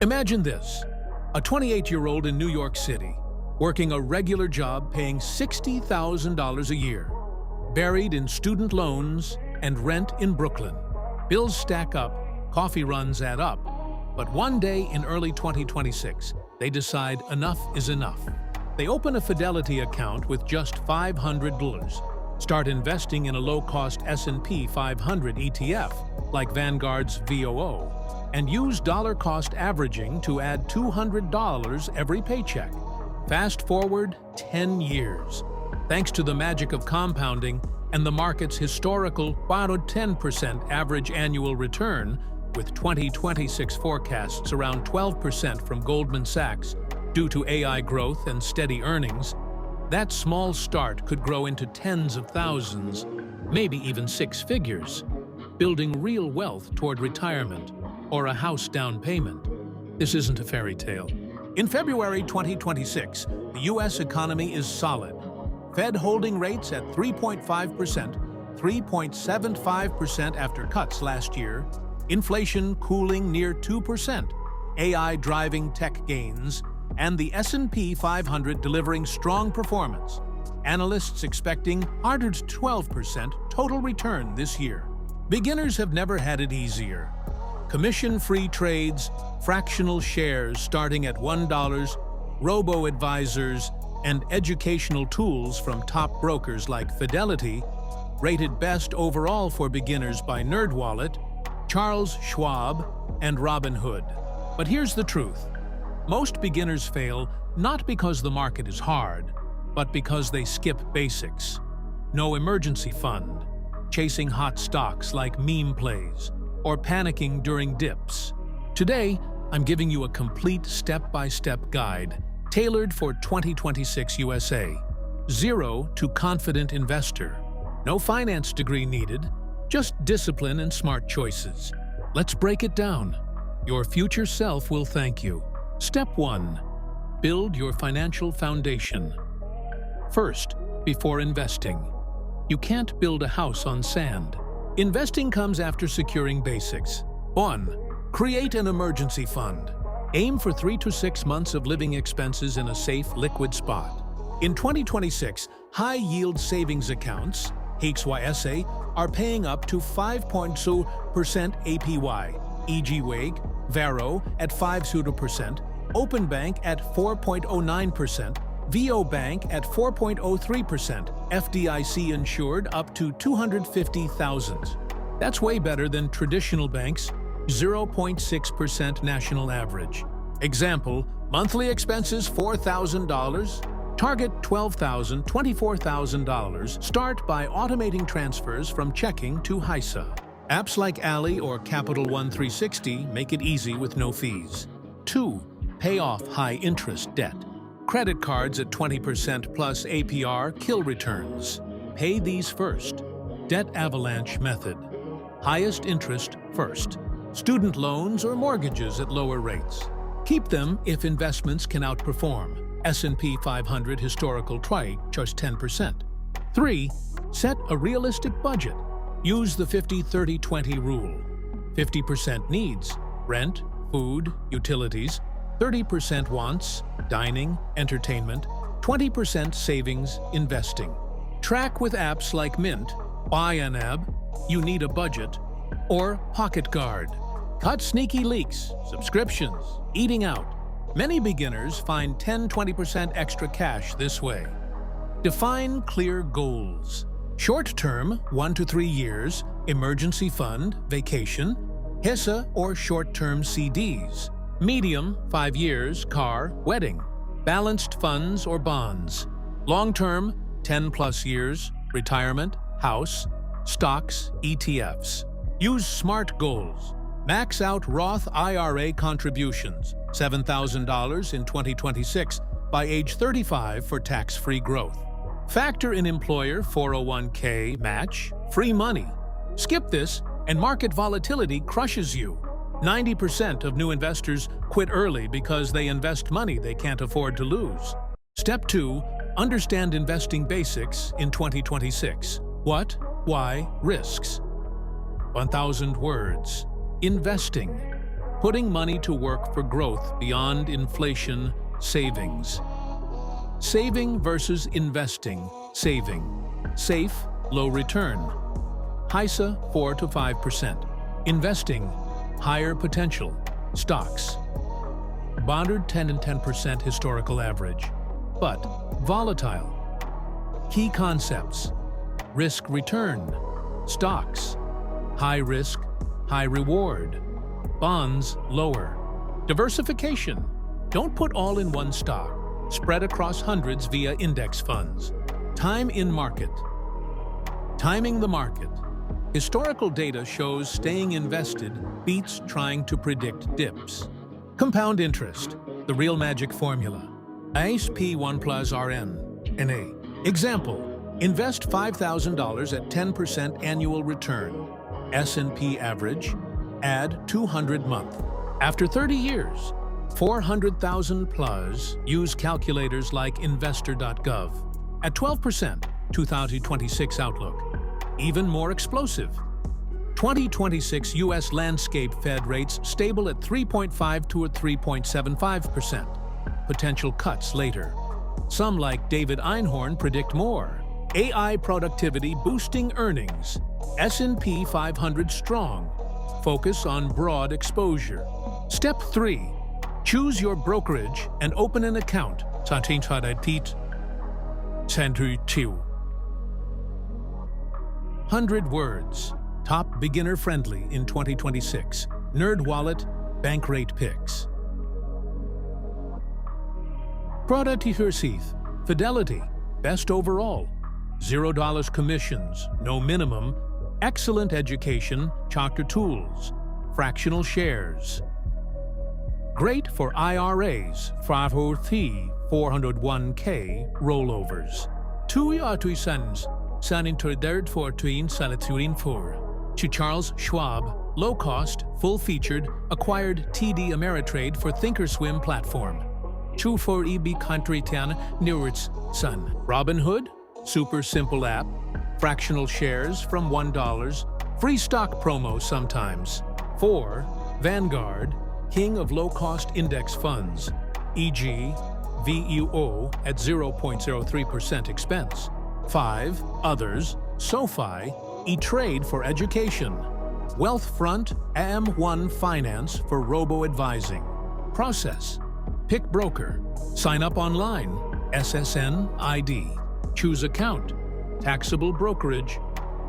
Imagine this, a 28-year-old in New York City, working a regular job paying $60,000 a year, buried in student loans and rent in Brooklyn. Bills stack up, coffee runs add up, but one day in early 2026, they decide enough is enough. They open a Fidelity account with just $500, start investing in a low-cost S&P 500 ETF like Vanguard's VOO, and use dollar-cost averaging to add $200 every paycheck. Fast forward 10 years. Thanks to the magic of compounding and the market's historical 10% average annual return, with 2026 forecasts around 12% from Goldman Sachs due to AI growth and steady earnings, that small start could grow into tens of thousands, maybe even six figures, building real wealth toward retirement or a house down payment. This isn't a fairy tale. In February 2026, the U.S. economy is solid. Fed holding rates at 3.5%, 3.75% after cuts last year, inflation cooling near 2%, AI driving tech gains, and the S&P 500 delivering strong performance. Analysts expecting 112% total return this year. Beginners have never had it easier. Commission-free trades, fractional shares starting at $1, robo-advisors, and educational tools from top brokers like Fidelity, rated best overall for beginners by NerdWallet, Charles Schwab, and Robinhood. But here's the truth. Most beginners fail not because the market is hard, but because they skip basics. No emergency fund, chasing hot stocks like meme plays, or panicking during dips. Today, I'm giving you a complete step-by-step guide tailored for 2026 USA. Zero to confident investor. No finance degree needed, just discipline and smart choices. Let's break it down. Your future self will thank you. Step 1. Build your financial foundation. First, before investing, you can't build a house on sand. Investing comes after securing basics. 1. Create an emergency fund. Aim for 3 to 6 months of living expenses in a safe, liquid spot. In 2026, high-yield savings accounts, HYSA, are paying up to 5.2% APY, e.g. WAGE, Varo at 5.0%, Open Bank at 4.09%, VO Bank at 4.03%, FDIC insured up to $250,000. That's way better than traditional banks' 0.6% national average. Example, monthly expenses $4,000, target $12,000, $24,000. Start by automating transfers from checking to HYSA. Apps like Ally or Capital One 360 make it easy with no fees. 2. Pay off high-interest debt. Credit cards at 20% plus APR kill returns. Pay these first. Debt avalanche method. Highest interest first. Student loans or mortgages at lower rates. Keep them if investments can outperform. S&P 500 historical TRI just 10%. 3. Set a realistic budget. Use the 50-30-20 rule. 50% needs, rent, food, utilities, 30% wants, dining, entertainment, 20% savings, investing. Track with apps like Mint, Buy an Ab, You Need a Budget, or Pocket Guard. Cut sneaky leaks, subscriptions, eating out. Many beginners find 10-20% extra cash this way. Define clear goals. Short-term, 1 to 3 years, emergency fund, vacation, HISA or short-term CDs. Medium, 5 years, car, wedding. Balanced funds or bonds. Long-term, 10+ years, retirement, house, stocks, ETFs. Use SMART goals. Max out Roth IRA contributions, $7,000 in 2026 by age 35 for tax-free growth. Factor in employer 401k match, free money. Skip this and market volatility crushes you. 90% of new investors quit early because they invest money they can't afford to lose. Step 2. Understand investing basics in 2026. What, why, risks. 1,000 words. Investing. putting money to work for growth beyond inflation. Savings. Saving versus investing. Saving. Safe, low return. HISA 4 to 5%. Investing, higher potential. Stocks. Bonded 10 and 10% historical average, but volatile. Key concepts. Risk return. Stocks. High risk, high reward. Bonds, lower. Diversification. Don't put all in one stock. Spread across hundreds via index funds. Time in market. Timing the market. Historical data shows staying invested beats trying to predict dips. Compound interest, the real magic formula. ISP1 plus RN, NA. Example, invest $5,000 at 10% annual return. S&P average, add 200 month. After 30 years, 400,000 plus, use calculators like investor.gov. At 12%, 2026 outlook. Even more explosive. 2026 U.S. landscape Fed rates stable at 3.5 to 3.75%. Potential cuts later. Some like David Einhorn predict more. AI productivity boosting earnings. S&P 500 strong. Focus on broad exposure. Step 3. Choose your brokerage and open an account. 100 words. Top beginner-friendly in 2026. NerdWallet, bank rate picks. Product Heath, Fidelity, best overall. $0 commissions, no minimum. Excellent education, Choctaw tools. Fractional shares. Great for IRAs, 401k rollovers. 2 sanitary fortuin salituin for. To Charles Schwab, low-cost, full-featured, acquired TD Ameritrade for Thinkorswim platform. 2 for EB country tan Newart's son. Robinhood, super simple app. Fractional shares from $1. Free stock promo sometimes. 4. Vanguard, king of low-cost index funds. E.g., VOO at 0.03% expense. 5. Others, SoFi, E-Trade for education. Wealthfront, AM1 Finance for robo-advising. Process. Pick broker. Sign up online. SSN ID. Choose account. Taxable brokerage.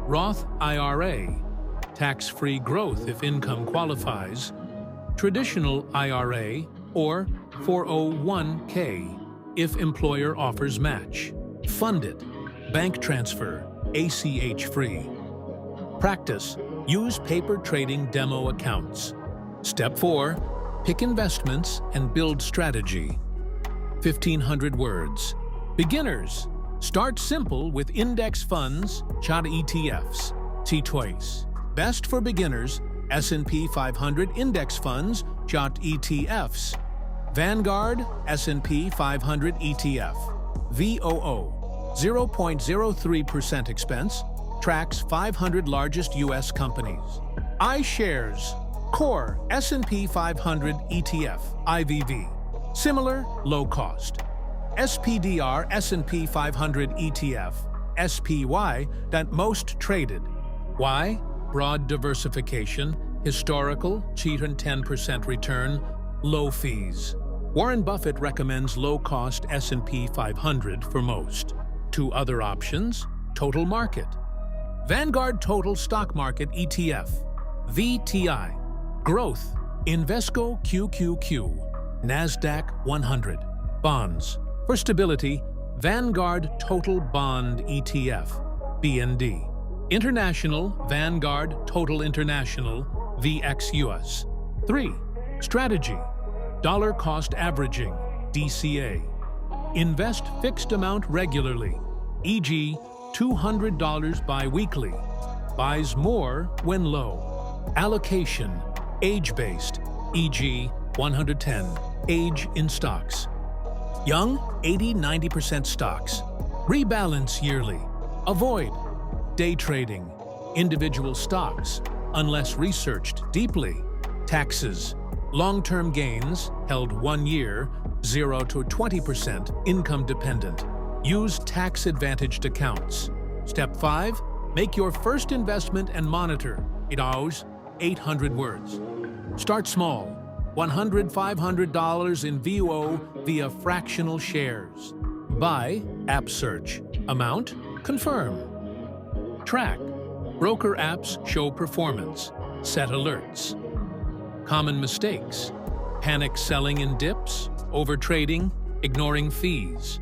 Roth IRA. Tax-free growth if income qualifies. Traditional IRA or 401k if employer offers match. Fund it. Bank transfer. ACH free. Practice. Use paper trading demo accounts. Step 4. Pick investments and build strategy. 1,500 words. Beginners. Start simple with index funds, CHATA ETFs. See twice. Best for beginners, S&P 500 index funds, CHATA ETFs. Vanguard, S&P 500 ETF. VOO, 0.03% expense, tracks 500 largest U.S. companies. iShares, Core S&P 500 ETF, IVV. Similar, low cost. SPDR S&P 500 ETF, SPY, that most traded. Why? Broad diversification, historical, cheat and 10% return, low fees. Warren Buffett recommends low-cost S&P 500 for most. 2 other options, total market. Vanguard Total Stock Market ETF, VTI. Growth, Invesco QQQ, NASDAQ 100. Bonds. For stability, Vanguard Total Bond ETF, BND. International, Vanguard Total International, VXUS. 3. Strategy. Dollar cost averaging, DCA. Invest fixed amount regularly, e.g., $200 bi-weekly. Buys more when low. Allocation, age-based, e.g., 110, age in stocks. Young, 80-90% stocks. Rebalance yearly. Avoid day trading, individual stocks, unless researched deeply. Taxes. Long-term gains, held 1 year, 0 to 20%, income dependent. Use tax-advantaged accounts. Step 5. Make your first investment and monitor. 8 hours, 800 words. Start small. $100, $500 in VOO via fractional shares. Buy, app search. Amount, confirm. Track. Broker apps show performance. Set alerts. Common mistakes: panic selling in dips, overtrading, ignoring fees.